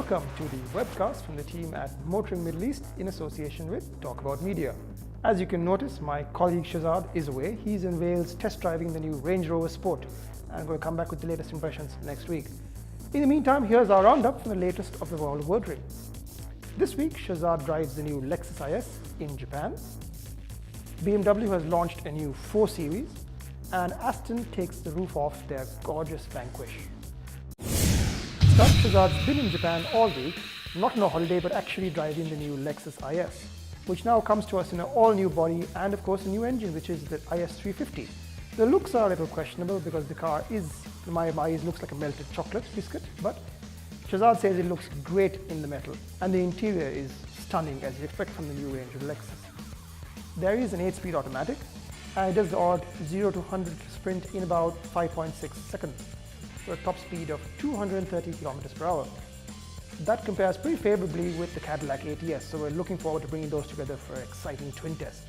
welcome to the webcast from the team at Motoring Middle East in association with Talk About Media. As you can notice, my colleague Shahzad is away. He's in Wales test driving the new Range Rover Sport, and I'm going to come back with the latest impressions next week. In the meantime, here's our roundup from the latest of the world of motoring. This week, Shahzad drives the new Lexus IS in Japan. BMW has launched a new 4 Series, and Aston takes the roof off their gorgeous Vanquish. Shahzad's been in Japan all week, not on a holiday but actually driving the new Lexus IS, which now comes to us in an all-new body and of course a new engine, which is the IS 350. The looks are a little questionable because the car is, in my eyes, looks like a melted chocolate biscuit, but Shahzad says it looks great in the metal, and the interior is stunning as you'd expect from the new range of Lexus. There is an 8-speed automatic, and it does the odd 0 to 100 sprint in about 5.6 seconds, for a top speed of 230 kilometers per hour. That compares pretty favorably with the Cadillac ATS, so we're looking forward to bringing those together for an exciting twin test.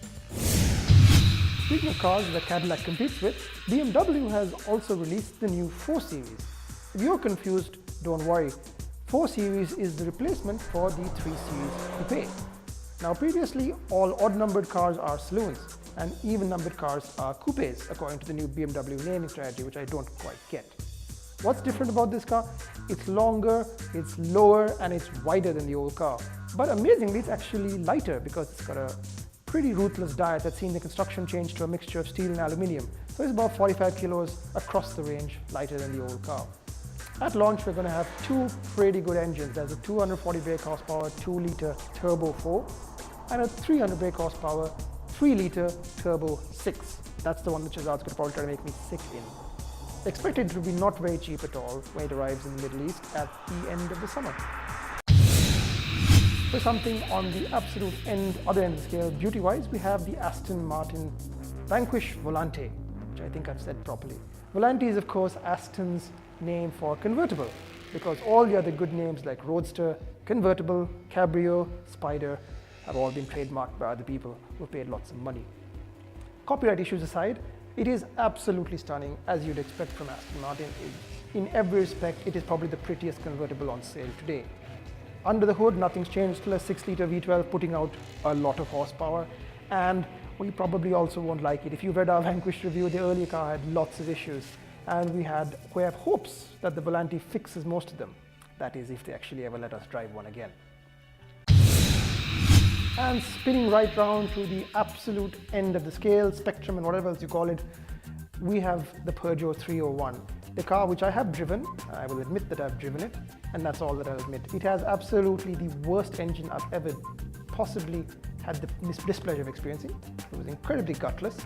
Speaking of cars that Cadillac competes with, BMW has also released the new 4 Series. If you're confused, don't worry. 4 Series is the replacement for the 3 Series Coupe. Now previously, all odd-numbered cars are saloons, and even-numbered cars are coupes, according to the new BMW naming strategy, which I don't quite get. What's different about this car? It's longer, it's lower, and it's wider than the old car. But amazingly, it's actually lighter because it's got a pretty ruthless diet that's seen the construction change to a mixture of steel and aluminium. So it's about 45 kilos across the range, lighter than the old car. At launch, we're going to have 2 pretty good engines. There's a 240 brake horsepower 2-litre turbo 4 and a 300 brake horsepower 3-litre turbo 6. That's the one that Shahzad's going to probably try to make me sick in. Expected to be not very cheap at all when it arrives in the Middle East at the end of the summer. For something on the absolute other end of the scale, beauty-wise, we have the Aston Martin Vanquish Volante, which I think I've said properly. Volante is, of course, Aston's name for convertible, because all the other good names like Roadster, Convertible, Cabrio, Spider have all been trademarked by other people who paid lots of money. Copyright issues aside, it is absolutely stunning, as you'd expect from Aston Martin. In every respect, it is probably the prettiest convertible on sale today. Under the hood, nothing's changed, still a 6-litre V12 putting out a lot of horsepower, and we probably also won't like it. If you read our Vanquish review, the earlier car had lots of issues, and we have hopes that the Volante fixes most of them. That is, if they actually ever let us drive one again. And spinning right round to the absolute end of the scale, spectrum, and whatever else you call it, we have the Peugeot 301, the car which I have driven. I will admit that I've driven it, and that's all that I'll admit. It has absolutely the worst engine I've ever possibly had the displeasure of experiencing. It was incredibly gutless.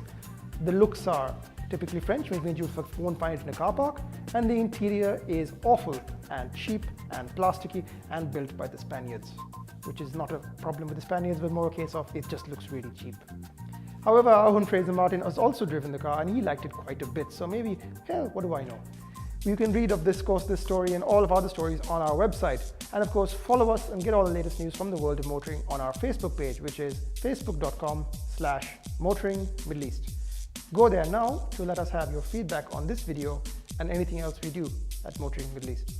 The looks are typically French, which means you won't find it in a car park, and the interior is awful and cheap and plasticky and built by the Spaniards, which is not a problem with the Spaniards, but more a case of it just looks really cheap. However, our own Fraser Martin has also driven the car, and he liked it quite a bit, so maybe, hell, what do I know? You can read of this story and all of our other stories on our website. And of course, follow us and get all the latest news from the world of motoring on our Facebook page, which is facebook.com/Motoring Middle East. Go there now to let us have your feedback on this video and anything else we do at Motoring Middle East.